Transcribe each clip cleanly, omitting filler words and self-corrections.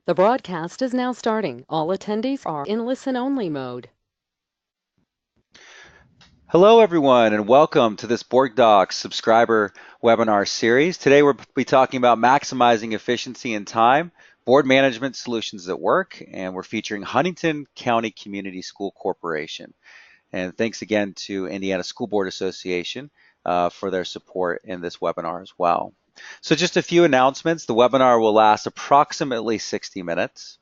The broadcast is now starting. All attendees are in listen-only mode. Hello, everyone, and welcome to this BoardDocs subscriber webinar series. Today, we'll be talking about maximizing efficiency and time, board management solutions at work, and we're featuring Huntington County Community School Corporation. And thanks again to Indiana School Board Association for their support in this webinar as well. So just a few announcements. The webinar will last approximately 60 minutes.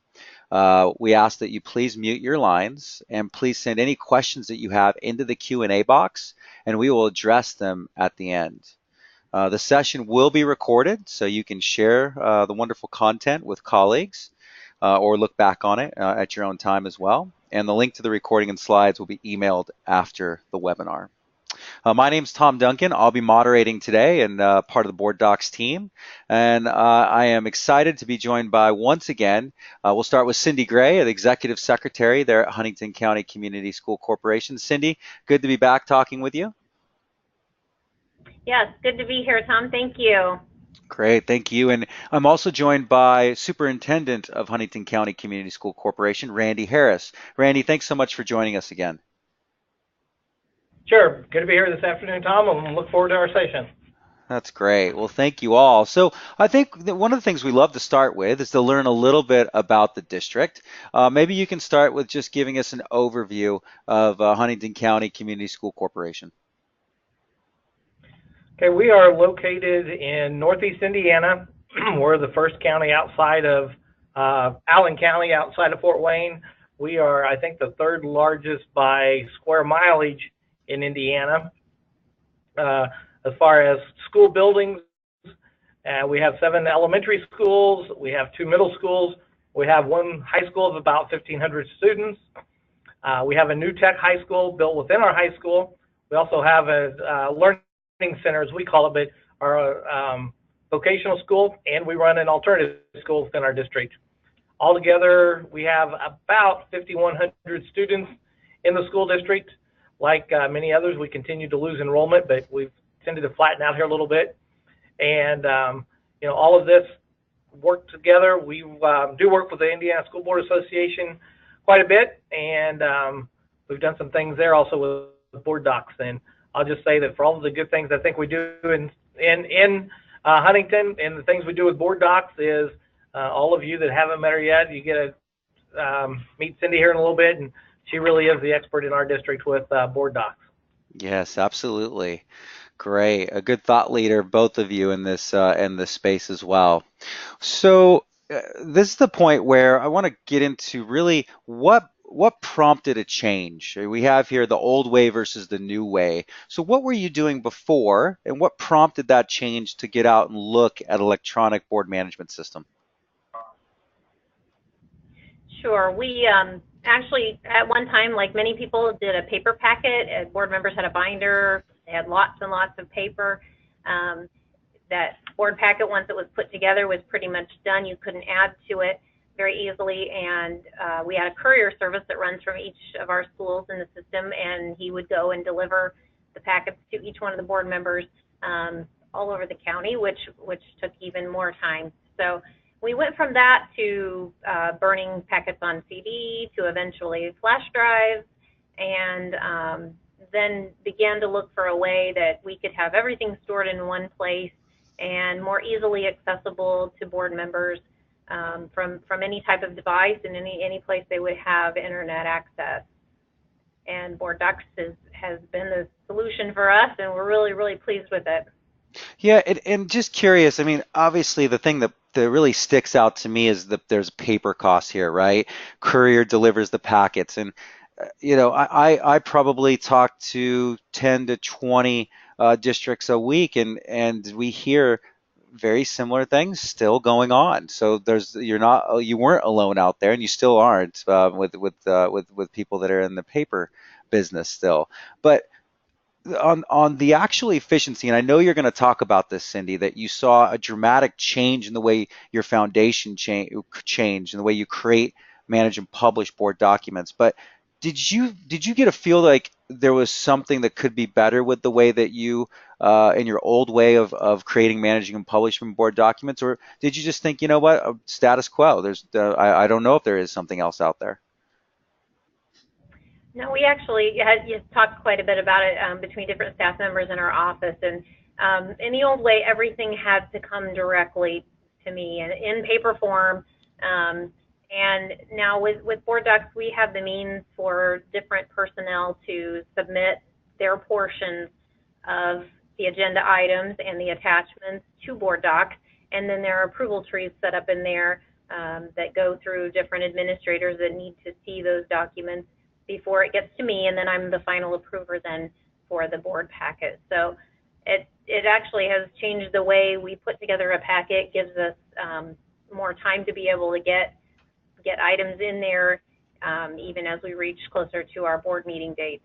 We ask that you please mute your lines and please send any questions that you have into the Q&A box, and we will address them at the end. The session will be recorded, so you can share the wonderful content with colleagues or look back on it at your own time as well. And the link to the recording and slides will be emailed after the webinar. My name's Tom Duncan. I'll be moderating today and part of the BoardDocs team. And I am excited to be joined by, once again, we'll start with Cindy Gray, the Executive Secretary there at Huntington County Community School Corporation. Cindy, good to be back talking with you. Yes, good to be here, Tom. Thank you. Great, thank you. And I'm also joined by Superintendent of Huntington County Community School Corporation, Randy Harris. Randy, thanks so much for joining us again. Sure. Good to be here this afternoon, Tom, and look forward to our session. That's great. Well, thank you all. So I think that one of the things we love to start with is to learn a little bit about the district. Maybe you can start with just giving us an overview of Huntington County Community School Corporation. Okay, we are located in Northeast Indiana. We're the first county outside of Allen County, outside of Fort Wayne. We are, I think, the third largest by square mileage in Indiana. As far as school buildings, we have 7 elementary schools, we have 2 middle schools, we have 1 high school of about 1,500 students. We have a new tech high school built within our high school. We also have a learning center, as we call it, but our vocational school, and we run an alternative school within our district. Altogether, we have about 5,100 students in the school district. Like many others, we continue to lose enrollment, but we've tended to flatten out here a little bit. And, all of this work together. We do work with the Indiana School Board Association quite a bit, and we've done some things there also with BoardDocs. And I'll just say that for all of the good things I think we do in Huntington, and the things we do with BoardDocs is all of you that haven't met her yet, you get to meet Cindy here in a little bit, and she really is the expert in our district with BoardDocs. Yes, absolutely. Great. A good thought leader, both of you in this space as well. So this is the point where I want to get into really what prompted a change. We have here the old way versus the new way. So what were you doing before, and what prompted that change to get out and look at electronic board management system? Sure. We actually, at one time, like many people, did a paper packet. Board members had a binder. They had lots and lots of paper. That board packet, once it was put together, was pretty much done. You couldn't add to it very easily. And we had a courier service that runs from each of our schools in the system, and he would go and deliver the packets to each one of the board members all over the county, which took even more time. So we went from that to burning packets on CD to eventually flash drives, and then began to look for a way that we could have everything stored in one place and more easily accessible to board members from any type of device and any place they would have internet access. And BoardDocs has been the solution for us, and we're really, really pleased with it. Yeah, and just curious, I mean, obviously the thing that really sticks out to me is that there's paper costs here, right? Courier delivers the packets, and I probably talk to 10 to 20 districts a week, and we hear very similar things still going on. So you weren't alone out there, and you still aren't with people that are in the paper business still. But on the actual efficiency, and I know you're going to talk about this, Cindy, that you saw a dramatic change in the way your foundation changed and the way you create, manage, and publish board documents. But did you get a feel like there was something that could be better with the way that you in your old way of creating, managing, and publishing board documents, or did you just think, you know what, status quo? I don't know if there is something else out there. No, we actually had you talked quite a bit about it between different staff members in our office, and in the old way, everything had to come directly to me and in paper form. And now with BoardDocs, we have the means for different personnel to submit their portions of the agenda items and the attachments to BoardDocs, and then there are approval trees set up in there that go through different administrators that need to see those documents before it gets to me, and then I'm the final approver then for the board packet. So it actually has changed the way we put together a packet, gives us more time to be able to get items in there even as we reach closer to our board meeting dates.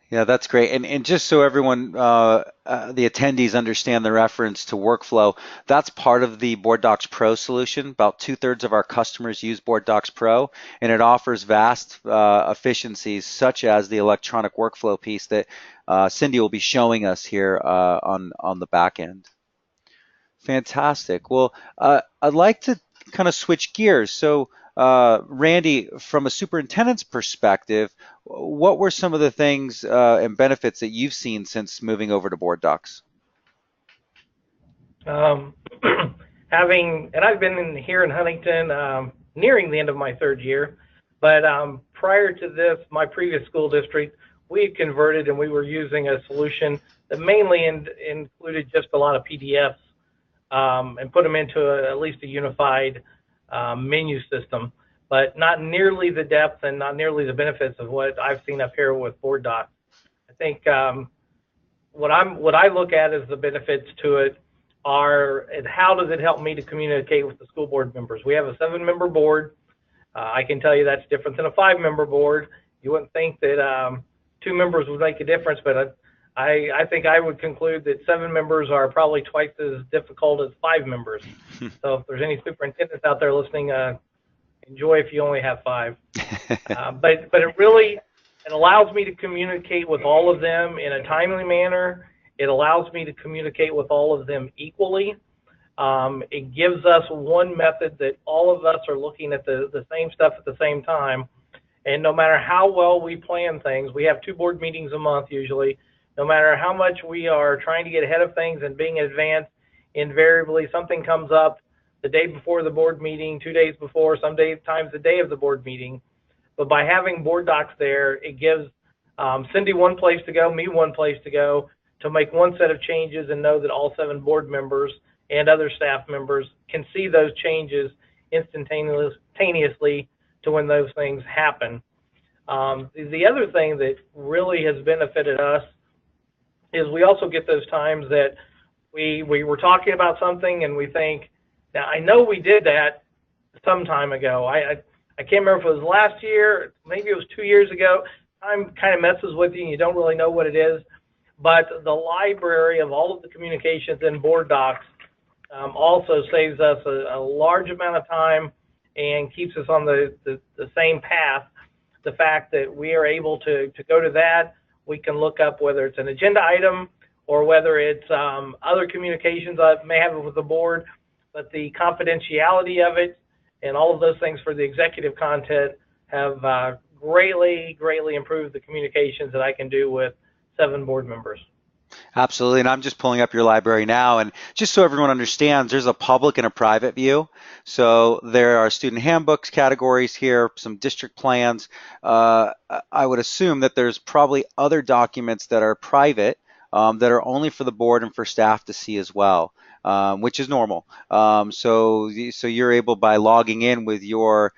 Yeah, that's great. And just so everyone, the attendees understand the reference to workflow, that's part of the BoardDocs Pro solution. About 2/3 of our customers use BoardDocs Pro, and it offers vast efficiencies such as the electronic workflow piece that Cindy will be showing us here on the back end. Fantastic. Well, I'd like to kind of switch gears. So, Randy, from a superintendent's perspective, what were some of the things and benefits that you've seen since moving over to BoardDocs? And I've been here in Huntington nearing the end of my third year, but prior to this, my previous school district, we had converted and we were using a solution that mainly included just a lot of PDFs and put them into at least a unified menu system, but not nearly the depth and not nearly the benefits of what I've seen up here with BoardDocs. I think what I look at as the benefits to it are, and how does it help me to communicate with the school board members? We have a 7-member board. I can tell you that's different than a 5-member board. You wouldn't think that 2 members would make a difference, but I think I would conclude that 7 members are probably twice as difficult as 5 members. So if there's any superintendents out there listening, enjoy if you only have 5. But it allows me to communicate with all of them in a timely manner. It allows me to communicate with all of them equally. It gives us one method that all of us are looking at the same stuff at the same time. And no matter how well we plan things, we have 2 board meetings a month usually. No matter how much we are trying to get ahead of things and being advanced, invariably something comes up the day before the board meeting, 2 days before, sometimes the day of the board meeting. But by having BoardDocs there, it gives Cindy one place to go, me one place to go, to make one set of changes and know that all 7 board members and other staff members can see those changes instantaneously to when those things happen. The other thing that really has benefited us is we also get those times that we were talking about something and we think, now I know we did that some time ago. I can't remember if it was last year, maybe it was 2 years ago. Time kind of messes with you and you don't really know what it is. But the library of all of the communications in BoardDocs also saves us a large amount of time and keeps us on the same path. The fact that we are able to go to that, we can look up whether it's an agenda item or whether it's other communications I may have with the board, but the confidentiality of it and all of those things for the executive content have greatly improved the communications that I can do with 7 board members. Absolutely, and I'm just pulling up your library now, and just so everyone understands, there's a public and a private view. So there are student handbooks categories here, some district plans. I would assume that there's probably other documents that are private that are only for the board and for staff to see as well, which is normal. So you're able, by logging in with your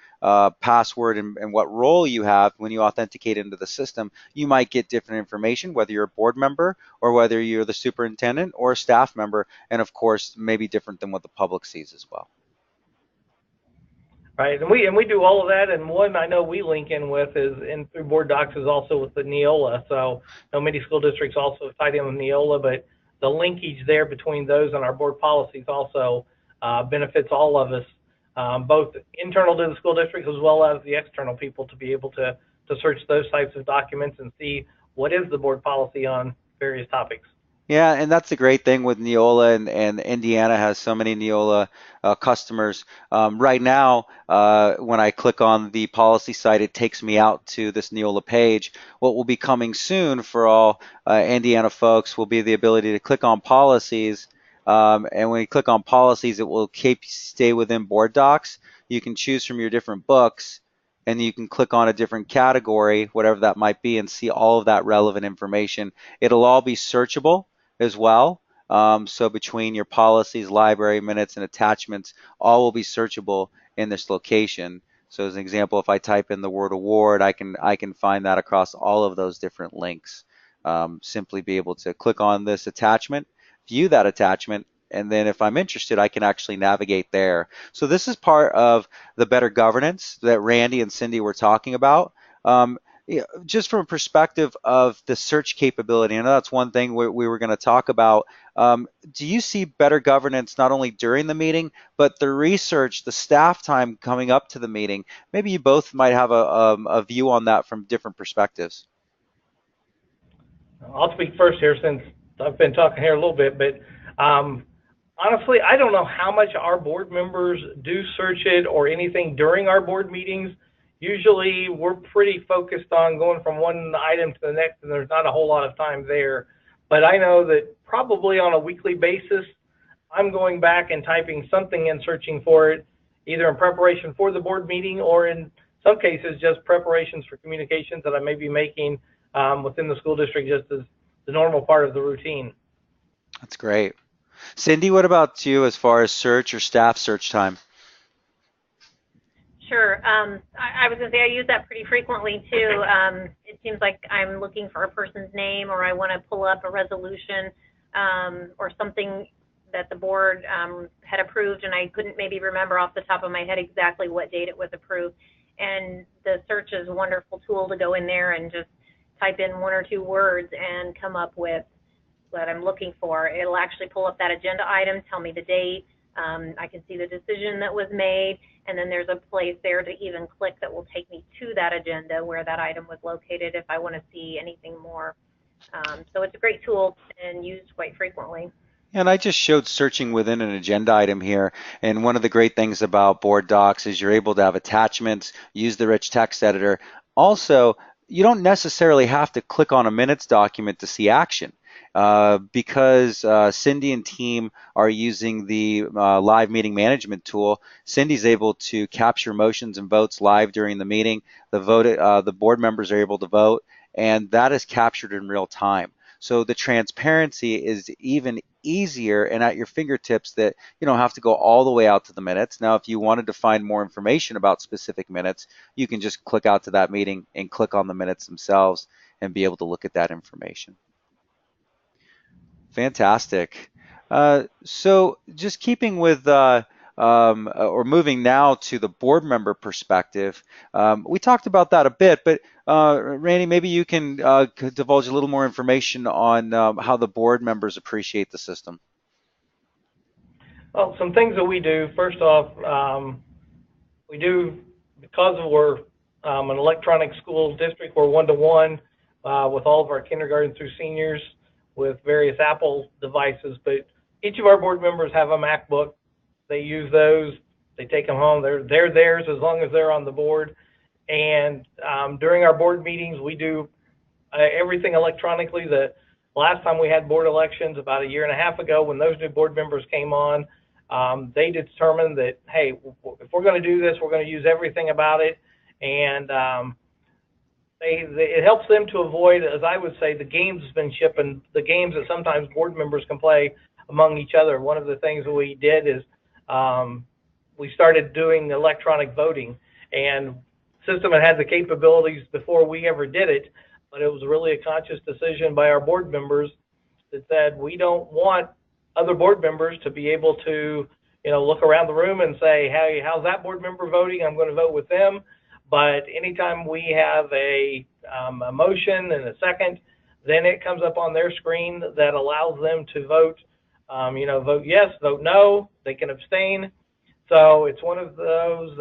password and what role you have when you authenticate into the system, you might get different information, whether you're a board member or whether you're the superintendent or a staff member, and of course, maybe different than what the public sees as well. Right, and we do all of that, and one I know we link in with is through BoardDocs is also with the Neola. So many school districts also tied in with Neola, but the linkage there between those and our board policies also benefits all of us both internal to the school district as well as the external people to be able to search those types of documents and see what is the board policy on various topics. Yeah, and that's the great thing with Neola, and Indiana has so many Neola customers. Right now, when I click on the policy site, it takes me out to this Neola page. What will be coming soon for all Indiana folks will be the ability to click on policies. And when you click on policies, it will stay within BoardDocs. You can choose from your different books, and you can click on a different category, whatever that might be, and see all of that relevant information. It'll all be searchable as well. So between your policies, library minutes, and attachments, all will be searchable in this location. So as an example, if I type in the word award, I can find that across all of those different links. Simply be able to click on this attachment, view that attachment, and then if I'm interested, I can actually navigate there. So this is part of the better governance that Randy and Cindy were talking about. Just from a perspective of the search capability, I know that's one thing we were going to talk about. Do you see better governance not only during the meeting, but the research, the staff time coming up to the meeting? Maybe you both might have a view on that from different perspectives. I'll speak first here since I've been talking here a little bit, but honestly, I don't know how much our board members do search it or anything during our board meetings. Usually we're pretty focused on going from one item to the next, and there's not a whole lot of time there. But I know that probably on a weekly basis, I'm going back and typing something and searching for it, either in preparation for the board meeting or in some cases just preparations for communications that I may be making within the school district, just as the normal part of the routine. That's great. Cindy, what about you as far as search or staff search time? Sure. I was going to say I use that pretty frequently too. It seems like I'm looking for a person's name, or I want to pull up a resolution or something that the board had approved, and I couldn't maybe remember off the top of my head exactly what date it was approved. And the search is a wonderful tool to go in there and just type in one or two words and come up with what I'm looking for. It'll actually pull up that agenda item, tell me the date. I can see the decision that was made, and then there's a place there to even click that will take me to that agenda where that item was located if I want to see anything more. So it's a great tool and used quite frequently. And I just showed searching within an agenda item here. And one of the great things about BoardDocs is you're able to have attachments, use the rich text editor. Also, you don't necessarily have to click on a minutes document to see action. Because Cindy and team are using the live meeting management tool, Cindy's able to capture motions and votes live during the meeting. The board members are able to vote, and that is captured in real time. So the transparency is even easier and at your fingertips, that you don't have to go all the way out to the minutes. Now, if you wanted to find more information about specific minutes, you can just click out to that meeting and click on the minutes themselves and be able to look at that information. Fantastic. So just keeping with or moving now to the board member perspective, we talked about that a bit, but Randy, maybe you can divulge a little more information on how the board members appreciate the system. Well, some things that we do. First off, we do, because we're an electronic school district, we're one-to-one with all of our kindergarten through seniors with various Apple devices, but each of our board members have a MacBook. They use those. They take them home. They're theirs as long as they're on the board. And during our board meetings, we do everything electronically. The last time we had board elections about a year and a half ago, when those new board members came on, they determined that, hey, if we're going to do this, we're going to use everything about it. And it helps them to avoid, as I would say, the gamesmanship and the games that sometimes board members can play among each other. One of the things that we did is we started doing electronic voting, and the system had the capabilities before we ever did it, but it was really a conscious decision by our board members that said, we don't want other board members to be able to, look around the room and say, hey, how's that board member voting? I'm going to vote with them. But anytime we have a motion and a second, then it comes up on their screen that allows them to vote, vote yes, vote no. They can abstain. So it's one of those,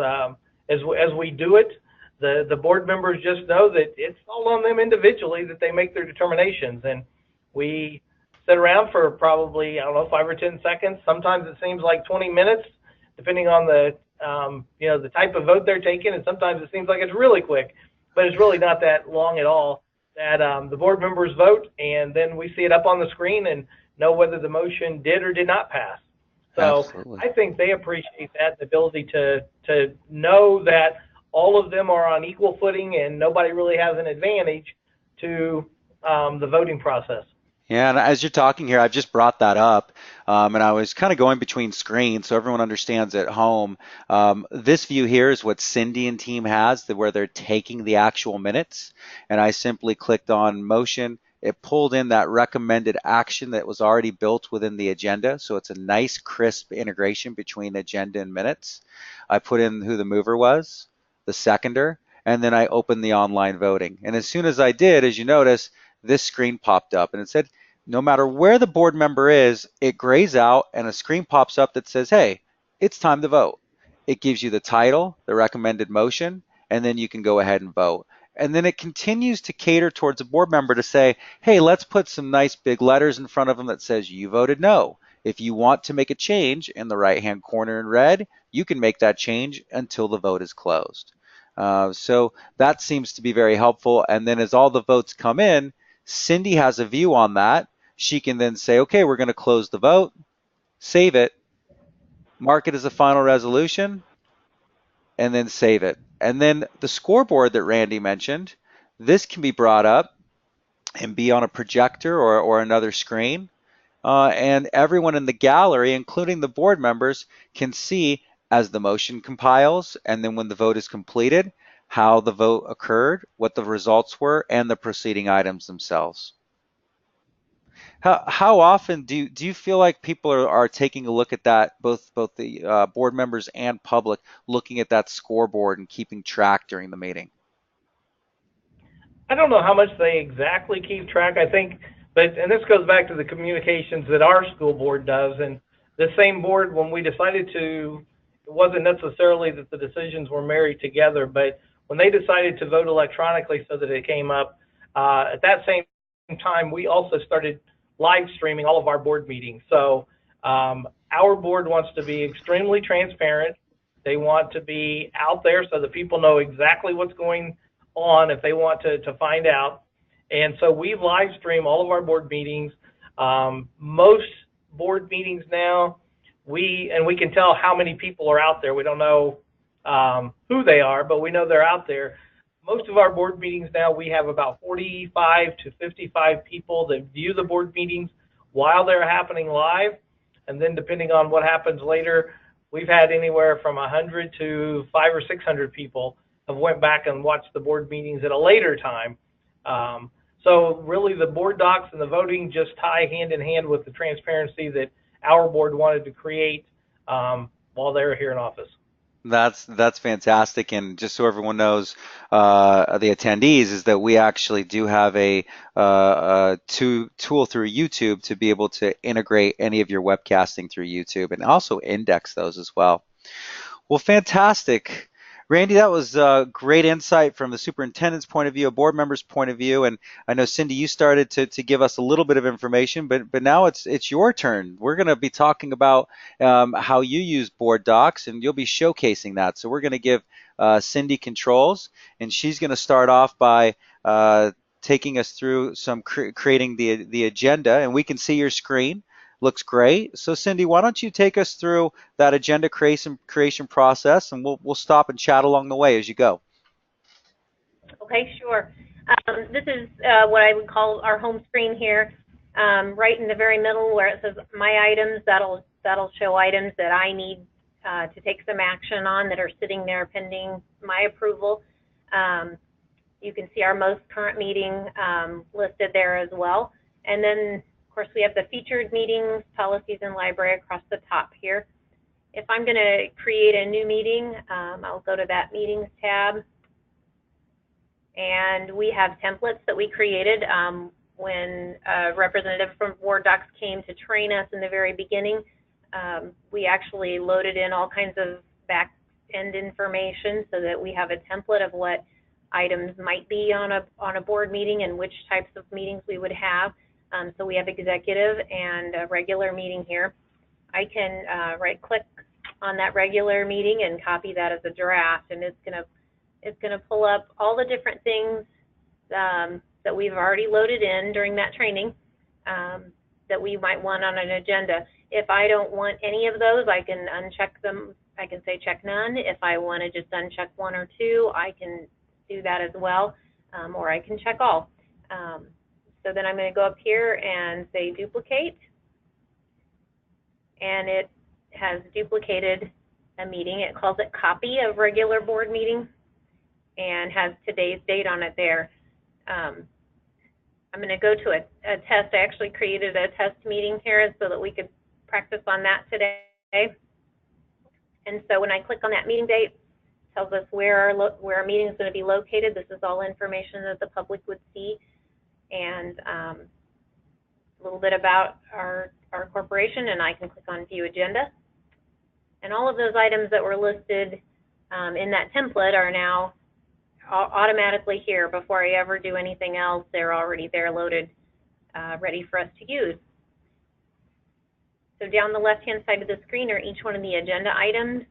as we do it, the board members just know that it's all on them individually that they make their determinations. And we sit around for probably, I don't know, 5 or 10 seconds. Sometimes it seems like 20 minutes, depending on the, the type of vote they're taking. And sometimes it seems like it's really quick, but it's really not that long at all. That the board members vote, and then we see it up on the screen and know whether the motion did or did not pass. So Absolutely. I think they appreciate that, the ability to know that all of them are on equal footing and nobody really has an advantage to the voting process. Yeah, and as you're talking here, I've just brought that up, and I was kind of going between screens so everyone understands at home. This view here is what Cindy and team has, where they're taking the actual minutes, and I simply clicked on motion. It pulled in that recommended action that was already built within the agenda, so it's a nice, crisp integration between agenda and minutes. I put in who the mover was, the seconder, and then I opened the online voting. And as soon as I did, as you notice, this screen popped up, and it said, no matter where the board member is, it grays out and a screen pops up that says, hey, it's time to vote. It gives you the title, the recommended motion, and then you can go ahead and vote. And then it continues to cater towards a board member to say, hey, let's put some nice big letters in front of them that says you voted no. If you want to make a change in the right-hand corner in red, you can make that change until the vote is closed. So that seems to be very helpful. And then as all the votes come in, Cindy has a view on that. She can then say, okay, we're going to close the vote, save it, mark it as a final resolution, and then save it. And then the scoreboard that Randy mentioned, this can be brought up and be on a projector or another screen. And everyone in the gallery, including the board members, can see as the motion compiles and then when the vote is completed, how the vote occurred, what the results were, and the proceeding items themselves. How often do you feel like people are taking a look at that, both the board members and public, looking at that scoreboard and keeping track during the meeting? I don't know how much they exactly keep track, I think, and this goes back to the communications that our school board does. And the same board, when we decided to, it wasn't necessarily that the decisions were married together, but when they decided to vote electronically so that it came up, at that same time, we also started live streaming all of our board meetings. So our board wants to be extremely transparent. They want to be out there so that people know exactly what's going on if they want to find out. And so we live stream all of our board meetings. Most board meetings now, we can tell how many people are out there. We don't know who they are, but we know they're out there. Most of our board meetings now, we have about 45 to 55 people that view the board meetings while they're happening live. And then depending on what happens later, we've had anywhere from 100 to 500 or 600 people have went back and watched the board meetings at a later time. So really the board docs and the voting just tie hand in hand with the transparency that our board wanted to create while they were here in office. That's fantastic, and just so everyone knows, the attendees, is that we actually do have a tool through YouTube to be able to integrate any of your webcasting through YouTube and also index those as well. Well, fantastic. Randy, that was great insight from the superintendent's point of view, a board member's point of view, and I know, Cindy, you started to give us a little bit of information, but now it's your turn. We're going to be talking about how you use BoardDocs, and you'll be showcasing that. So we're going to give Cindy controls, and she's going to start off by taking us through some creating the agenda, and we can see your screen. Looks great. So Cindy, why don't you take us through that agenda creation process, and we'll stop and chat along the way as you go. Okay, sure. This is what I would call our home screen here. Right in the very middle where it says My Items, that'll show items that I need to take some action on that are sitting there pending my approval. You can see our most current meeting listed there as well. And then of course, we have the featured meetings, policies, and library across the top here. If I'm going to create a new meeting, I'll go to that Meetings tab. And we have templates that we created when a representative from BoardDocs came to train us in the very beginning. We actually loaded in all kinds of back-end information so that we have a template of what items might be on a board meeting and which types of meetings we would have. So we have executive and a regular meeting here. I can right-click on that regular meeting and copy that as a draft, and it's gonna pull up all the different things that we've already loaded in during that training that we might want on an agenda. If I don't want any of those, I can uncheck them. I can say check none. If I want to just uncheck one or two, I can do that as well, or I can check all. So then I'm going to go up here and say duplicate, and it has duplicated a meeting. It calls it copy of regular board meeting and has today's date on it there. I'm going to go to a test. I actually created a test meeting here so that we could practice on that today. And so when I click on that meeting date, it tells us where our meeting is going to be located. This is all information that the public would see, and a little bit about our corporation, and I can click on View Agenda. And all of those items that were listed in that template are now automatically here. Before I ever do anything else, they're already there loaded, ready for us to use. So down the left-hand side of the screen are each one of the agenda items.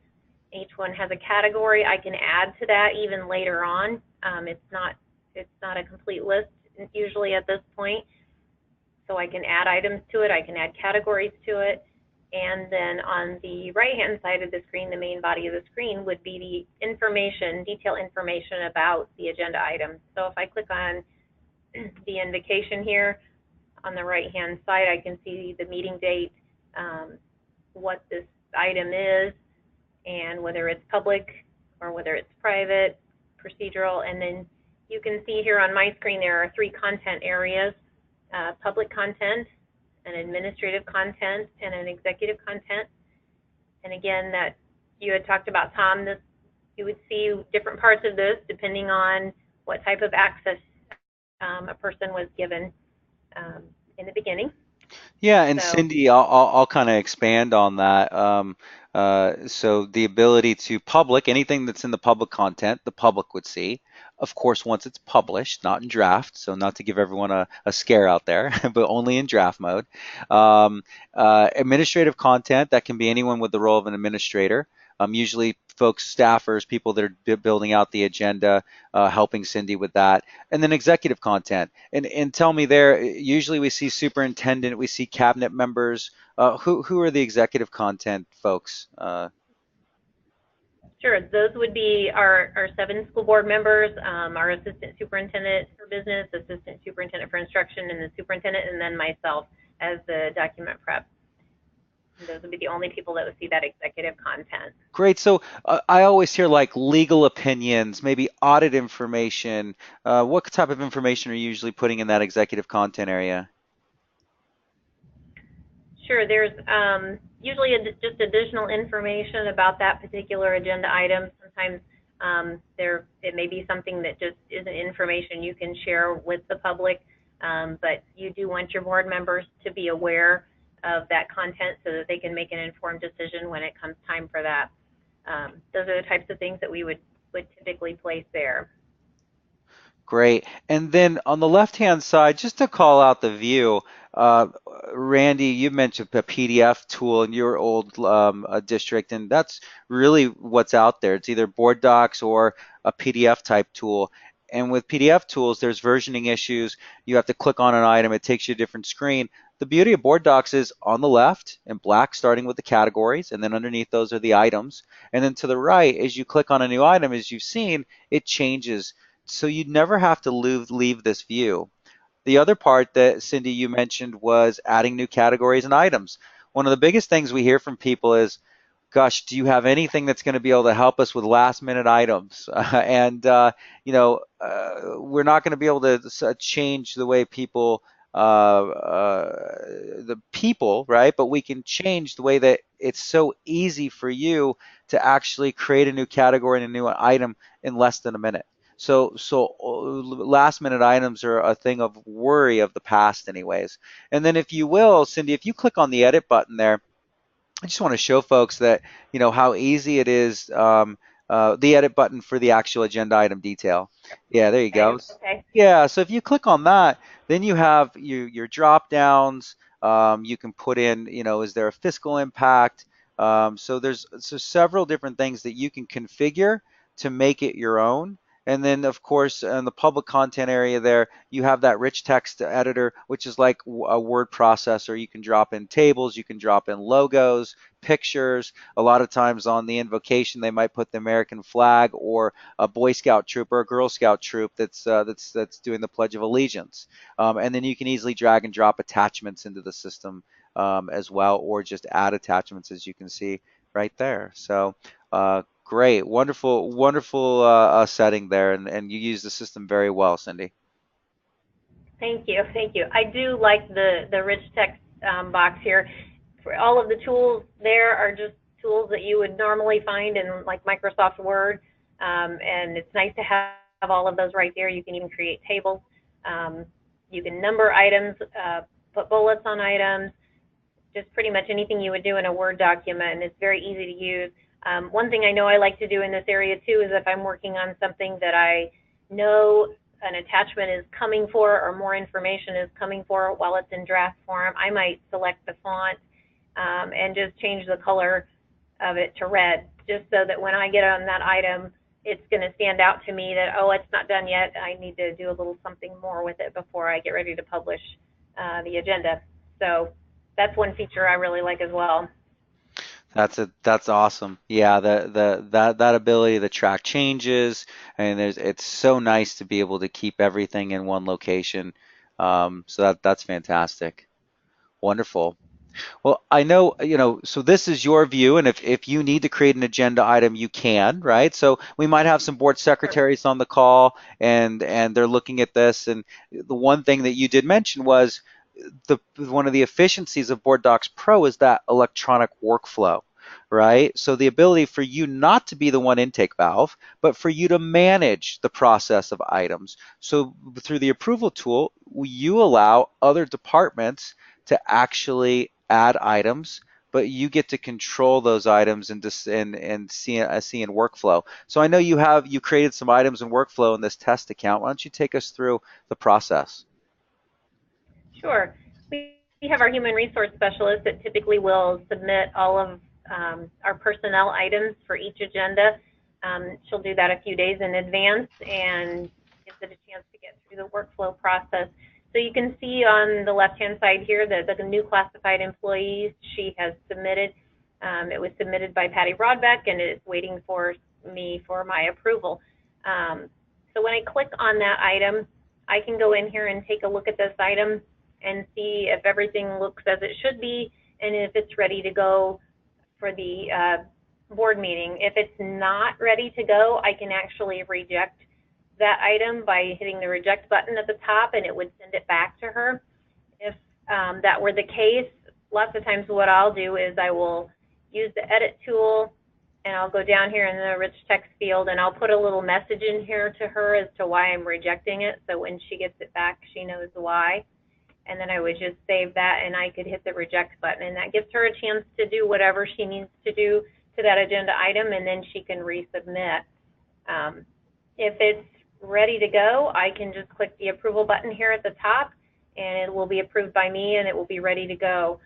Each one has a category. I can add to that even later on. It's not a complete list usually at this point. So I can add items to it. I can add categories to it. And then on the right-hand side of the screen, the main body of the screen would be the information, detailed information about the agenda item. So if I click on the invocation here on the right-hand side, I can see the meeting date, what this item is, and whether it's public or whether it's private, procedural. And then you can see here on my screen there are three content areas: public content, an administrative content, and an executive content. And again, that you had talked about, Tom, you would see different parts of this depending on what type of access a person was given in the beginning. Yeah, and so, Cindy, I'll kind of expand on that. So the ability to public, anything that's in the public content, the public would see. Of course, once it's published, not in draft, so not to give everyone a scare out there, but only in draft mode. Administrative content, that can be anyone with the role of an administrator. Usually folks, staffers, people that are building out the agenda, helping Cindy with that. And then executive content. And tell me there, usually we see superintendent, we see cabinet members. Who are the executive content folks? Sure, those would be our 7 school board members, our assistant superintendent for business, assistant superintendent for instruction, and the superintendent, and then myself as the document prep. Those would be the only people that would see that executive content. Great. So I always hear like legal opinions, maybe audit information. What type of information are you usually putting in that executive content area? Sure. There's usually just additional information about that particular agenda item. Sometimes it may be something that just isn't information you can share with the public, but you do want your board members to be aware of that content so that they can make an informed decision when it comes time for that. Those are the types of things that we would typically place there. Great. And then on the left-hand side, just to call out the view, Randy, you mentioned a PDF tool in your old district, and that's really what's out there. It's either BoardDocs or a PDF type tool. And with PDF tools, there's versioning issues. You have to click on an item. It takes you to a different screen. The beauty of BoardDocs is on the left in black, starting with the categories, and then underneath those are the items. And then to the right, as you click on a new item, as you've seen, it changes. So you'd never have to leave this view. The other part that, Cindy, you mentioned was adding new categories and items. One of the biggest things we hear from people is, gosh, do you have anything that's going to be able to help us with last-minute items? We're not going to be able to change the way people, right? But we can change the way that it's so easy for you to actually create a new category and a new item in less than a minute. So last-minute items are a thing of worry of the past anyways. And then if you will, Cindy, if you click on the edit button there, I just want to show folks that, how easy it is, the edit button for the actual agenda item detail. Yeah, there you go. Okay. Yeah, so if you click on that, then you have your drop downs. You can put in, is there a fiscal impact? So there's several different things that you can configure to make it your own. And then, of course, in the public content area there, you have that rich text editor, which is like a word processor. You can drop in tables, you can drop in logos, pictures. A lot of times on the invocation, they might put the American flag or a Boy Scout troop or a Girl Scout troop that's doing the Pledge of Allegiance. And then you can easily drag and drop attachments into the system as well, or just add attachments, as you can see right there. So great, wonderful, wonderful setting there, and you use the system very well, Cindy. Thank you. Thank you. I do like the rich text box here. For all of the tools there are just tools that you would normally find in like Microsoft Word, and it's nice to have all of those right there. You can even create tables. You can number items, put bullets on items, just pretty much anything you would do in a Word document, and it's very easy to use. One thing I know I like to do in this area too is if I'm working on something that I know an attachment is coming for or more information is coming for while it's in draft form, I might select the font and just change the color of it to red, just so that when I get on that item, it's going to stand out to me that, oh, it's not done yet. I need to do a little something more with it before I get ready to publish the agenda. So that's one feature I really like as well. That's awesome. Yeah, that ability to track changes, and it's so nice to be able to keep everything in one location. So that's fantastic. Wonderful. Well, I know, so this is your view, and if you need to create an agenda item, you can, right? So we might have some board secretaries on the call, and they're looking at this, and the one thing that you did mention was one of the efficiencies of BoardDocs Pro is that electronic workflow, right? So the ability for you not to be the one intake valve, but for you to manage the process of items. So through the approval tool, you allow other departments to actually add items, but you get to control those items and see in workflow. So I know you created some items in workflow in this test account. Why don't you take us through the process? Sure. We have our human resource specialist that typically will submit all of our personnel items for each agenda. She'll do that a few days in advance and gives it a chance to get through the workflow process. So you can see on the left-hand side here that the new classified employees she has submitted. It was submitted by Patty Broadbeck, and it is waiting for me for my approval. So when I click on that item, I can go in here and take a look at this item and see if everything looks as it should be and if it's ready to go for the board meeting. If it's not ready to go, I can actually reject that item by hitting the reject button at the top, and it would send it back to her. If that were the case, lots of times what I'll do is I will use the edit tool, and I'll go down here in the rich text field, and I'll put a little message in here to her as to why I'm rejecting it, so when she gets it back, she knows why. And then I would just save that, and I could hit the reject button, and that gives her a chance to do whatever she needs to do to that agenda item, and then she can resubmit. If it's ready to go, I can just click the approval button here at the top, and it will be approved by me, and it will be ready to go.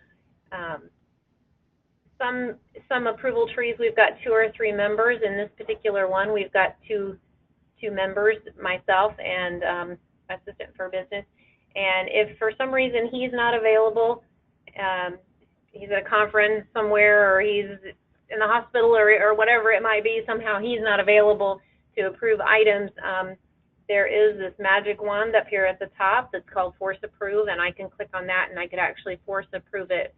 Some approval trees, we've got 2 or 3 members. In this particular one, we've got two members, myself and assistant for business. And if for some reason he's not available, he's at a conference somewhere, or he's in the hospital, or whatever it might be, somehow he's not available to approve items, there is this magic wand up here at the top that's called Force Approve, and I can click on that, and I could actually force approve it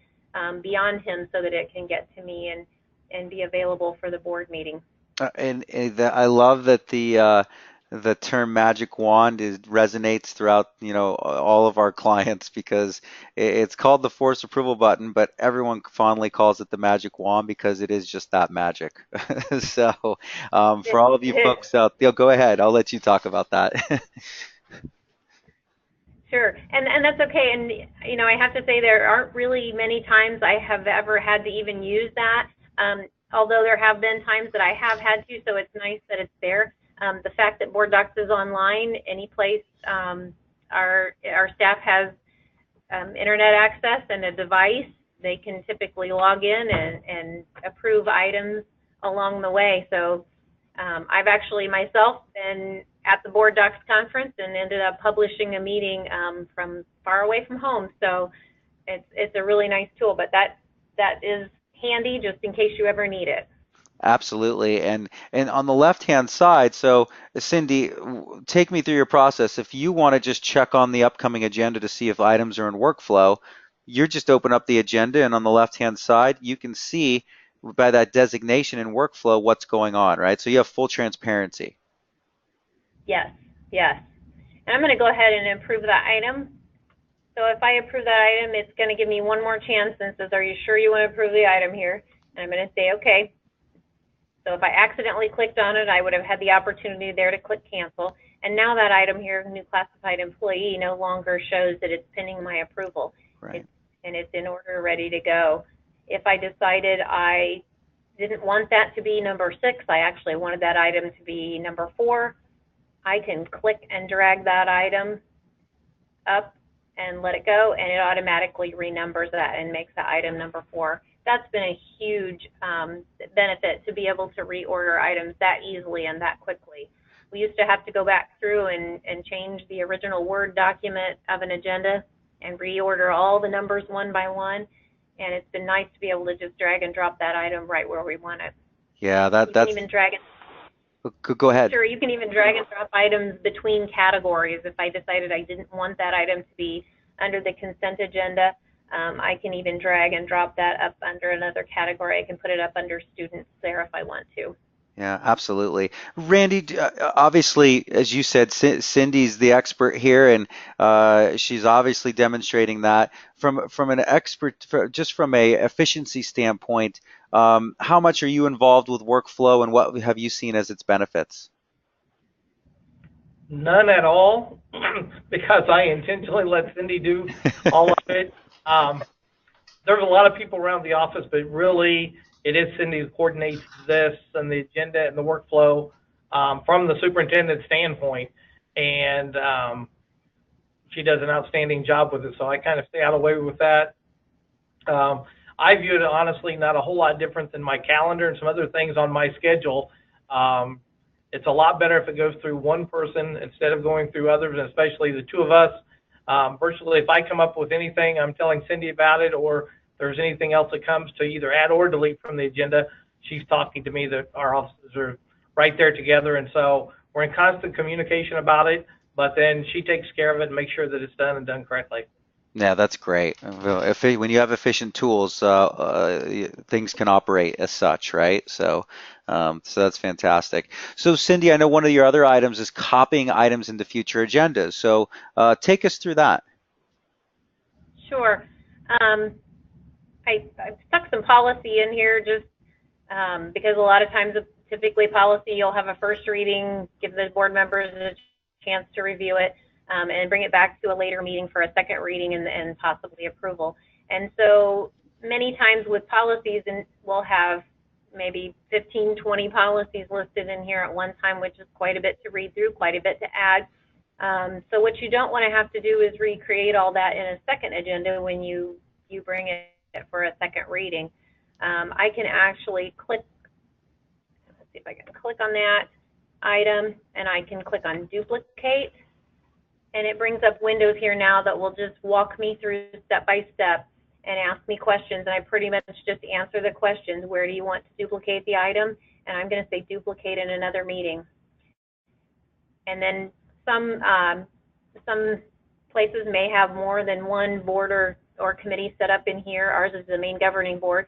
beyond him so that it can get to me and be available for the board meeting. I love that the term magic wand resonates throughout all of our clients, because it's called the force approval button, but everyone fondly calls it the magic wand because it is just that magic. So for all of you folks out there, go ahead. I'll let you talk about that. Sure, and that's okay. And I have to say there aren't really many times I have ever had to even use that. Although there have been times that I have had to, so it's nice that it's there. The fact that BoardDocs is online, any place, our staff has internet access and a device. They can typically log in and approve items along the way. So I've actually myself been at the BoardDocs conference and ended up publishing a meeting from far away from home. So it's a really nice tool, but that is handy just in case you ever need it. Absolutely. And on the left-hand side, so Cindy, take me through your process. If you want to just check on the upcoming agenda to see if items are in workflow, you just open up the agenda, and on the left-hand side, you can see by that designation in workflow what's going on, right? So you have full transparency. Yes, yes. And I'm going to go ahead and approve that item. So if I approve that item, it's going to give me one more chance and says, are you sure you want to approve the item here? And I'm going to say, okay. So if I accidentally clicked on it, I would have had the opportunity there to click cancel. And now that item here, new classified employee, no longer shows that it's pending my approval. Right. And it's in order, ready to go. If I decided I didn't want that to be number 6, I actually wanted that item to be number 4, I can click and drag that item up and let it go, and it automatically renumbers that and makes that item number 4. That's been a huge benefit, to be able to reorder items that easily and that quickly. We used to have to go back through and change the original Word document of an agenda and reorder all the numbers one by one, and it's been nice to be able to just drag and drop that item right where we want it. Yeah, that's... You can even drag it. Go ahead. Sure, you can even drag and drop items between categories. If I decided I didn't want that item to be under the consent agenda, I can even drag and drop that up under another category. I can put it up under students there if I want to. Yeah, absolutely. Randy, obviously, as you said, Cindy's the expert here, and she's obviously demonstrating that from an expert, just from a efficiency standpoint. How much are you involved with workflow, and what have you seen as its benefits? None at all, because I intentionally let Cindy do all of it. There's a lot of people around the office, but really it is Cindy who coordinates this and the agenda and the workflow from the superintendent standpoint, and she does an outstanding job with it, so I kind of stay out of the way with that. I view it honestly not a whole lot different than my calendar and some other things on my schedule. It's a lot better if it goes through one person instead of going through others, and especially the two of us. Virtually, if I come up with anything, I'm telling Cindy about it, or if there's anything else that comes to either add or delete from the agenda, she's talking to me. That our offices are right there together, and so we're in constant communication about it, but then she takes care of it and makes sure that it's done and done correctly. Yeah, that's great. When you have efficient tools, things can operate as such, right? So that's fantastic. So Cindy, I know one of your other items is copying items into future agendas. So take us through that. Sure. I stuck some policy in here just because a lot of times, typically policy, you'll have a first reading, give the board members a chance to review it, and bring it back to a later meeting for a second reading and possibly approval. And so many times with policies, and we'll have maybe 15, 20 policies listed in here at one time, which is quite a bit to read through, quite a bit to add. So what you don't want to have to do is recreate all that in a second agenda when you bring it for a second reading. I can actually click, let's see if I can click on that item, and I can click on duplicate, and it brings up windows here now that will just walk me through step by step and ask me questions, and I pretty much just answer the questions. Where do you want to duplicate the item? And I'm going to say duplicate in another meeting. And then some places may have more than one board or committee set up in here. Ours is the main governing board,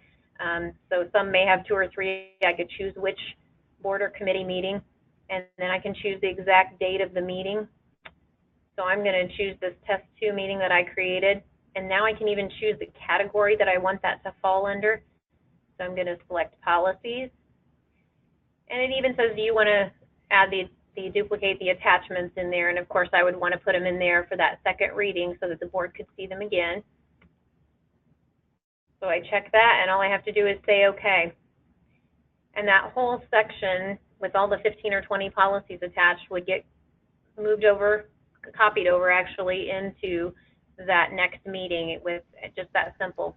so some may have 2 or 3. I could choose which board or committee meeting, and then I can choose the exact date of the meeting. So I'm going to choose this test 2 meeting that I created, and now I can even choose the category that I want that to fall under. So I'm going to select policies, and it even says, do you want to add the duplicate the attachments in there, and of course I would want to put them in there for that second reading so that the board could see them again. So I check that, and all I have to do is say okay. And that whole section with all the 15 or 20 policies attached would get moved over, copied over actually, into that next meeting with just that simple.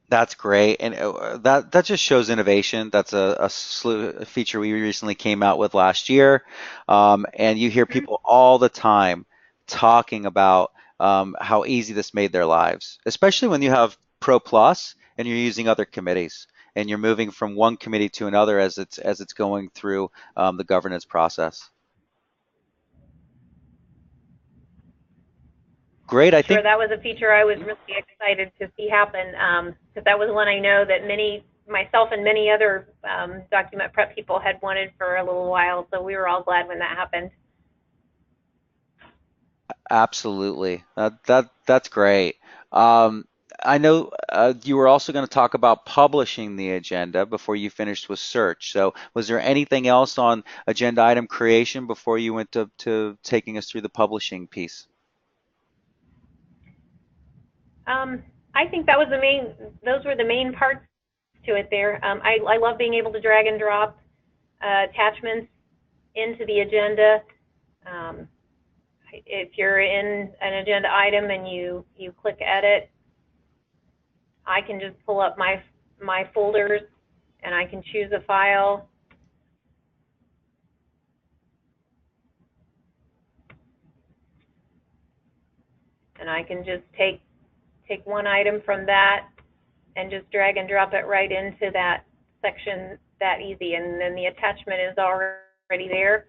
That's great, and that just shows innovation. That's a feature we recently came out with last year, and you hear people all the time talking about how easy this made their lives, especially when you have Pro Plus and you're using other committees and you're moving from one committee to another as it's going through the governance process. Great, I think that was a feature I was really excited to see happen, because that was one I know that myself and many other document prep people had wanted for a little while, so we were all glad when that happened. Absolutely, that's great. I know you were also going to talk about publishing the agenda before you finished with search. So was there anything else on agenda item creation before you went to taking us through the publishing piece? I think those were the main parts to it there. I love being able to drag and drop attachments into the agenda. If you're in an agenda item and you click edit, I can just pull up my folders and I can choose a file. And I can just take one item from that and just drag and drop it right into that section that easy, and then the attachment is already there,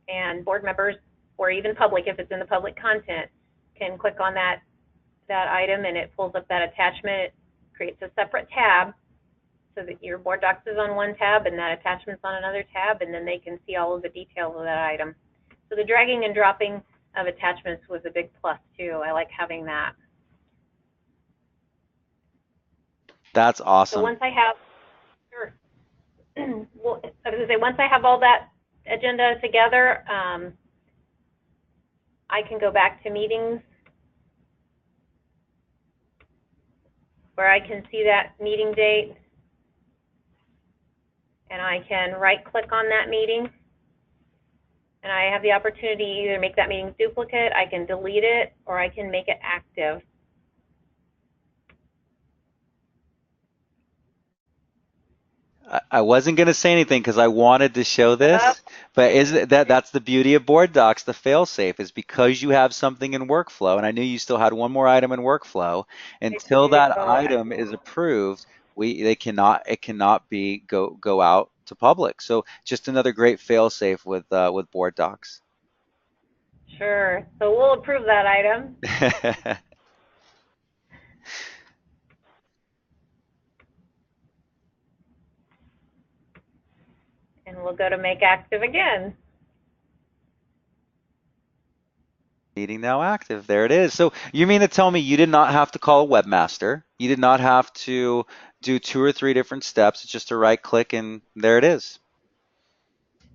and board members or even public, if it's in the public content, can click on that item and it pulls up that attachment. It creates a separate tab so that your board docs is on one tab and that attachment's on another tab, and then they can see all of the details of that item. So the dragging and dropping of attachments was a big plus too. I like having that. That's awesome. So once I have, well, I was going to say, once I have all that agenda together, I can go back to meetings where I can see that meeting date, and I can right-click on that meeting, and I have the opportunity to either make that meeting duplicate, I can delete it, or I can make it active. I wasn't going to say anything because I wanted to show this, but that's the beauty of BoardDocs, the fail-safe, is because you have something in workflow, and I knew you still had one more item in workflow. Until that item is approved, it cannot go out to public. So just another great fail-safe with BoardDocs. Sure. So we'll approve that item. And we'll go to make active again. Meeting now active. There it is. So you mean to tell me you did not have to call a webmaster? You did not have to do 2 or 3 different steps. It's just a right click and there it is.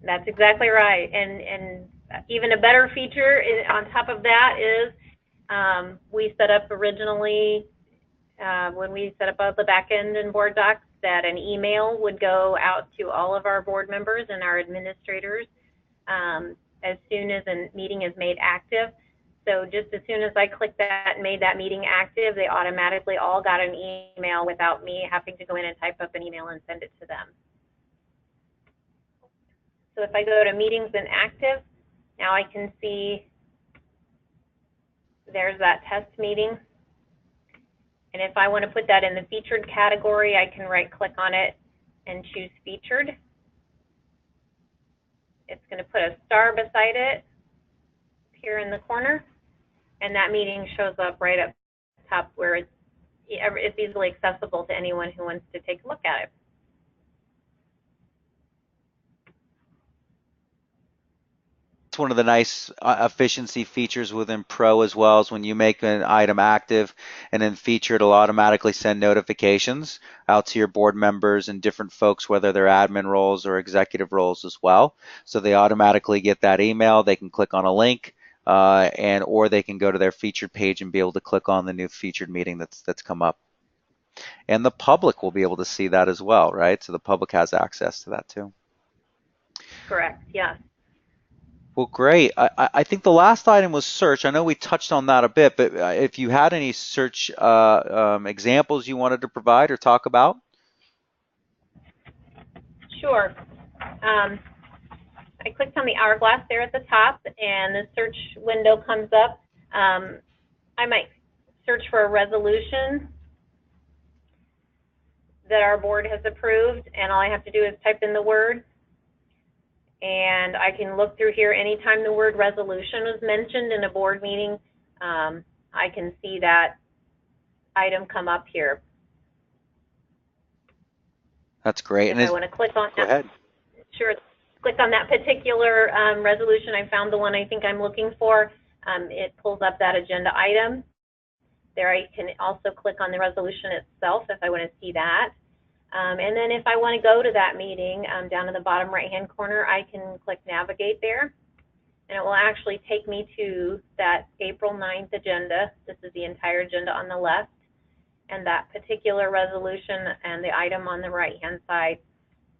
That's exactly right. And even a better feature on top of that is we set up originally when we set up the back end in BoardDocs that an email would go out to all of our board members and our administrators as soon as a meeting is made active. So just as soon as I clicked that and made that meeting active, they automatically all got an email without me having to go in and type up an email and send it to them. So if I go to meetings and active, now I can see there's that test meeting. And if I want to put that in the featured category, I can right click on it and choose featured. It's going to put a star beside it here in the corner, and that meeting shows up right up top where it's easily accessible to anyone who wants to take a look at it. one of the nice efficiency features within Pro as well, is when you make an item active and then feature, it'll automatically send notifications out to your board members and different folks, whether they're admin roles or executive roles as well. So they automatically get that email. They can click on a link, or they can go to their featured page and be able to click on the new featured meeting that's come up. And the public will be able to see that as well, right? So the public has access to that too. Correct, yes. Well, great. I think the last item was search. I know we touched on that a bit, but if you had any search examples you wanted to provide or talk about. Sure. I clicked on the hourglass there at the top, and the search window comes up. I might search for a resolution that our board has approved, and all I have to do is type in the word. And I can look through here anytime the word resolution was mentioned in a board meeting. I can see that item come up here. That's great. If And I want to click on go that, ahead. sure, click on that particular resolution. I found the one I think I'm looking for. It pulls up that agenda item. There I can also click on the resolution itself if I want to see that. And then if I want to go to that meeting, down in the bottom right-hand corner, I can click navigate there. And it will actually take me to that April 9th agenda. This is the entire agenda on the left. And that particular resolution and the item on the right-hand side.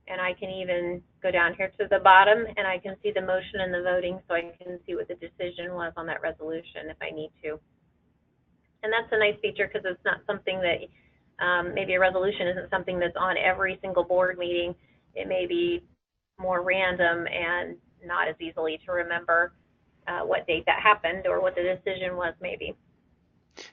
And I can even go down here to the bottom, and I can see the motion and the voting, so I can see what the decision was on that resolution if I need to. And that's a nice feature because it's not something that maybe a resolution isn't something that's on every single board meeting. It may be more random and not as easily to remember what date that happened or what the decision was maybe.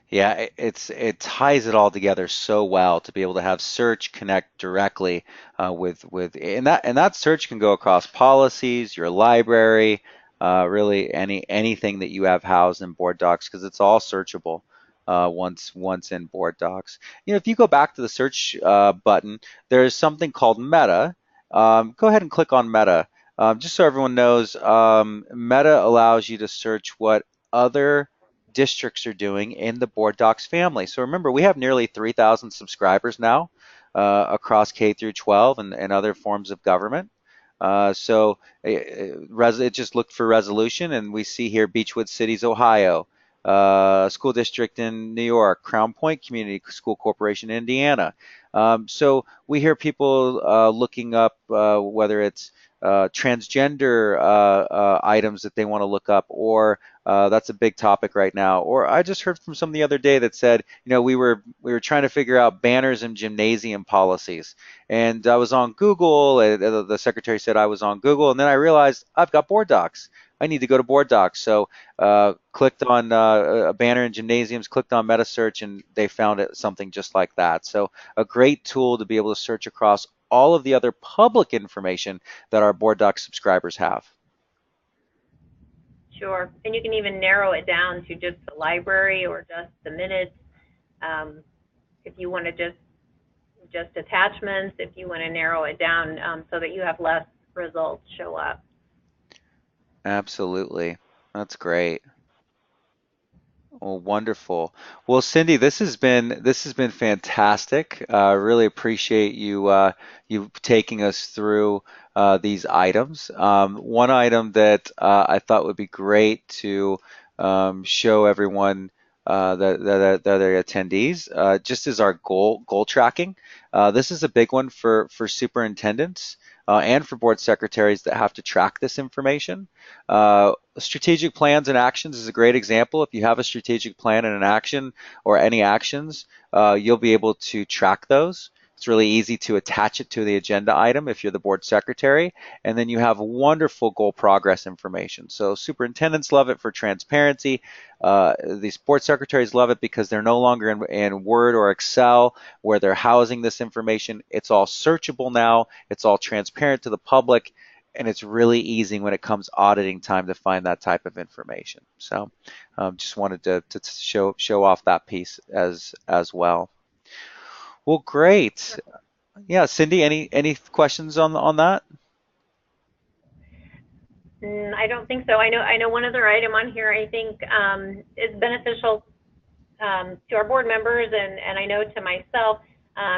Yeah, it ties it all together so well to be able to have search connect directly and that search can go across policies, your library, really anything that you have housed in BoardDocs, because it's all searchable once in BoardDocs. You know, if you go back to the search button, there's something called Meta. Go ahead and click on Meta. Just so everyone knows, Meta allows you to search what other districts are doing in the BoardDocs family. So remember, we have nearly 3,000 subscribers now across K through 12 and other forms of government. So it just looked for resolution, and we see here Beechwood Cities, Ohio, school district in New York, Crown Point Community School Corporation in Indiana. So we hear people looking up whether it's transgender items that they want to look up, or that's a big topic right now. Or I just heard from some the other day that said, you know, we were trying to figure out banners and gymnasium policies, and I was on Google. And the secretary said I was on Google, and then I realized I've got BoardDocs. I need to go to BoardDocs. So clicked on a banner in gymnasiums, clicked on meta search, and they found it something just like that. So a great tool to be able to search across all of the other public information that our BoardDocs subscribers have. Sure, and you can even narrow it down to just the library or just the minutes. If you want to just attachments, if you want to narrow it down so that you have less results show up. Absolutely. That's great. Well, wonderful. Well, Cindy, this has been fantastic. Really appreciate you taking us through these items. One item that I thought would be great to show everyone that are attendees, just as our goal tracking. This is a big one for superintendents and for board secretaries that have to track this information. Strategic plans and actions is a great example. If you have a strategic plan and an action or any actions, you'll be able to track those. It's really easy to attach it to the agenda item if you're the board secretary, and then you have wonderful goal progress information. So superintendents love it for transparency. These board secretaries love it because they're no longer in Word or Excel where they're housing this information. It's all searchable now. It's all transparent to the public, and it's really easy when it comes auditing time to find that type of information. So just wanted to show off that piece as well. Well, great. Yeah, Cindy, any questions on that? I don't think so. I know one other item on here I think is beneficial to our board members, and I know to myself,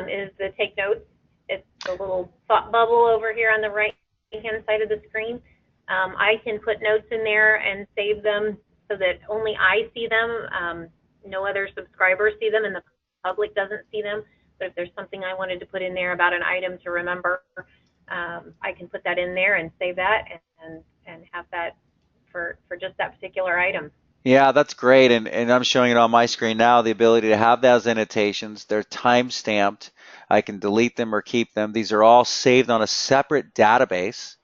is the take notes. It's the little thought bubble over here on the right-hand side of the screen. I can put notes in there and save them so that only I see them. No other subscribers see them, and the public doesn't see them. But if there's something I wanted to put in there about an item to remember, I can put that in there and save that and have that for just that particular item. Yeah, that's great. And I'm showing it on my screen now, the ability to have those annotations. They're time stamped. I can delete them or keep them. These are all saved on a separate database.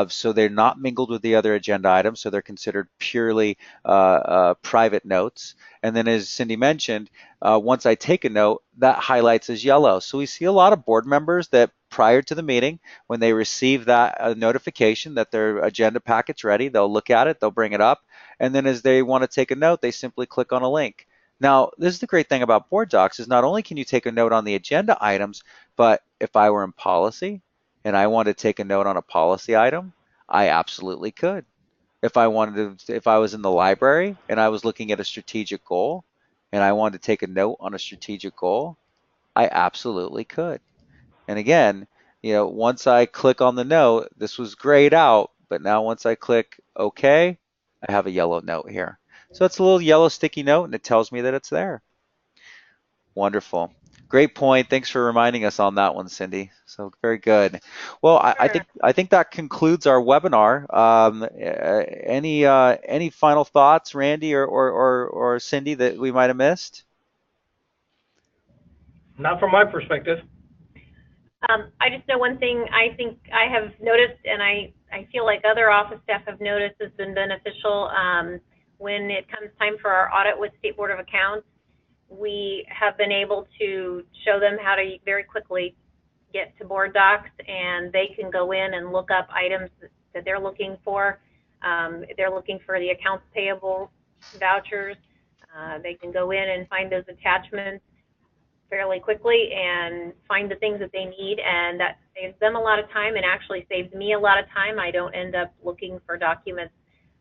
So they're not mingled with the other agenda items, so they're considered purely private notes. And then as Cindy mentioned, once I take a note, that highlights as yellow. So we see a lot of board members that prior to the meeting, when they receive that notification that their agenda packet's ready, they'll look at it, they'll bring it up, and then as they want to take a note, they simply click on a link. Now, this is the great thing about BoardDocs is not only can you take a note on the agenda items, but if I were in policy and I wanted to take a note on a policy item, I absolutely could. If I was in the library and I was looking at a strategic goal and I wanted to take a note on a strategic goal, I absolutely could. And again, once I click on the note, this was grayed out, but now once I click OK, I have a yellow note here. So it's a little yellow sticky note and it tells me that it's there. Wonderful. Great point. Thanks for reminding us on that one, Cindy. So very good. Well, I think that concludes our webinar. Any final thoughts, Randy or Cindy, that we might have missed? Not from my perspective. I just know one thing I think I have noticed, and I feel like other office staff have noticed has been beneficial when it comes time for our audit with State Board of Accounts. We have been able to show them how to very quickly get to BoardDocs, and they can go in and look up items that they're looking for. If they're looking for the accounts payable vouchers, they can go in and find those attachments fairly quickly and find the things that they need, and that saves them a lot of time and actually saves me a lot of time. I don't end up looking for documents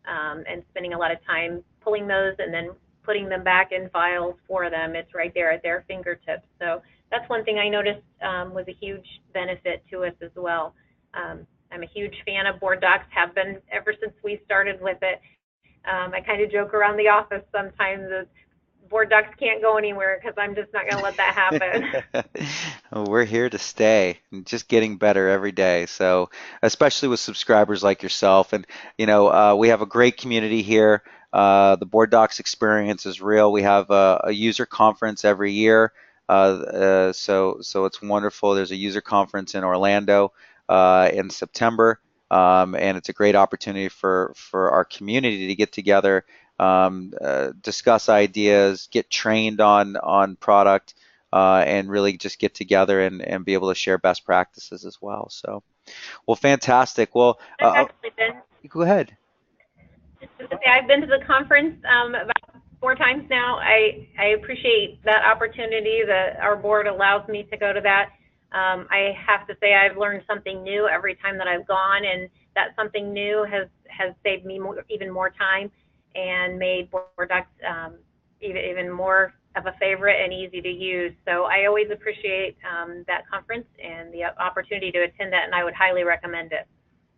and spending a lot of time pulling those and then putting them back in files for them. It's right there at their fingertips. So that's one thing I noticed was a huge benefit to us as well. I'm a huge fan of BoardDocs, have been ever since we started with it. I kind of joke around the office sometimes that BoardDocs can't go anywhere because I'm just not going to let that happen. Well, we're here to stay and just getting better every day. So especially with subscribers like yourself. And, we have a great community here. The BoardDocs experience is real. We have a user conference every year. So it's wonderful. There's a user conference in Orlando in September. And it's a great opportunity for our community to get together, discuss ideas, get trained on product, and really just get together and be able to share best practices as well. So, well, fantastic. Well, go ahead. I've been to the conference about 4 times now. I appreciate that opportunity that our board allows me to go to that. I have to say I've learned something new every time that I've gone, and that something new has saved me even more time and made BoardDocs even more of a favorite and easy to use. So I always appreciate that conference and the opportunity to attend that, and I would highly recommend it.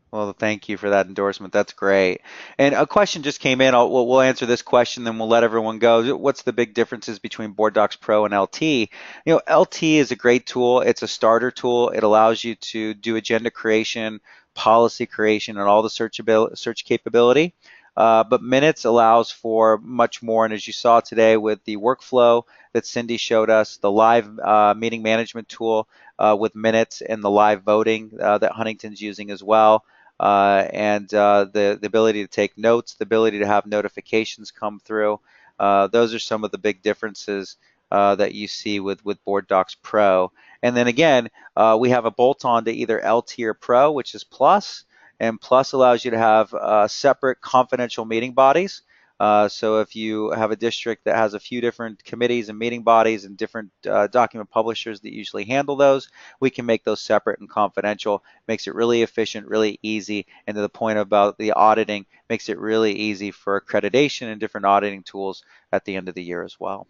Well, thank you for that endorsement. That's great. And a question just came in. We'll answer this question, then we'll let everyone go. What's the big differences between BoardDocs Pro and LT? LT is a great tool. It's a starter tool. It allows you to do agenda creation, policy creation, and all the search capability. But Minutes allows for much more. And as you saw today with the workflow that Cindy showed us, the live meeting management tool with Minutes and the live voting that Huntington's using as well. And the ability to take notes, the ability to have notifications come through. Those are some of the big differences that you see with BoardDocs Pro. And then again, we have a bolt-on to either LT or Pro, which is Plus. And Plus allows you to have separate confidential meeting bodies So if you have a district that has a few different committees and meeting bodies and different document publishers that usually handle those, we can make those separate and confidential. Makes it really efficient, really easy, and to the point about the auditing, makes it really easy for accreditation and different auditing tools at the end of the year as well.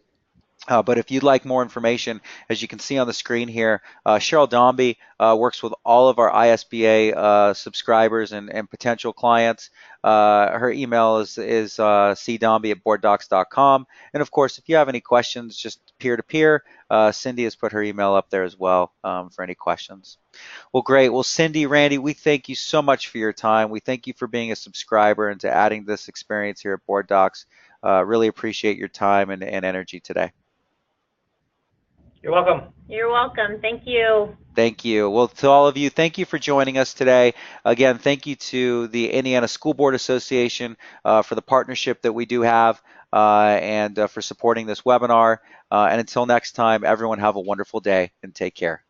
But if you'd like more information, as you can see on the screen here, Cheryl Dombey works with all of our ISBA subscribers and potential clients. Her email is cdombey@boarddocs.com. And of course, if you have any questions, just peer-to-peer, Cindy has put her email up there as well for any questions. Well, great. Well, Cindy, Randy, we thank you so much for your time. We thank you for being a subscriber and to adding this experience here at BoardDocs. Really appreciate your time and energy today. You're welcome. You're welcome. Thank you. Thank you. Well, to all of you, thank you for joining us today. Again, thank you to the Indiana School Board Association for the partnership that we do have and for supporting this webinar. And until next time, everyone have a wonderful day and take care.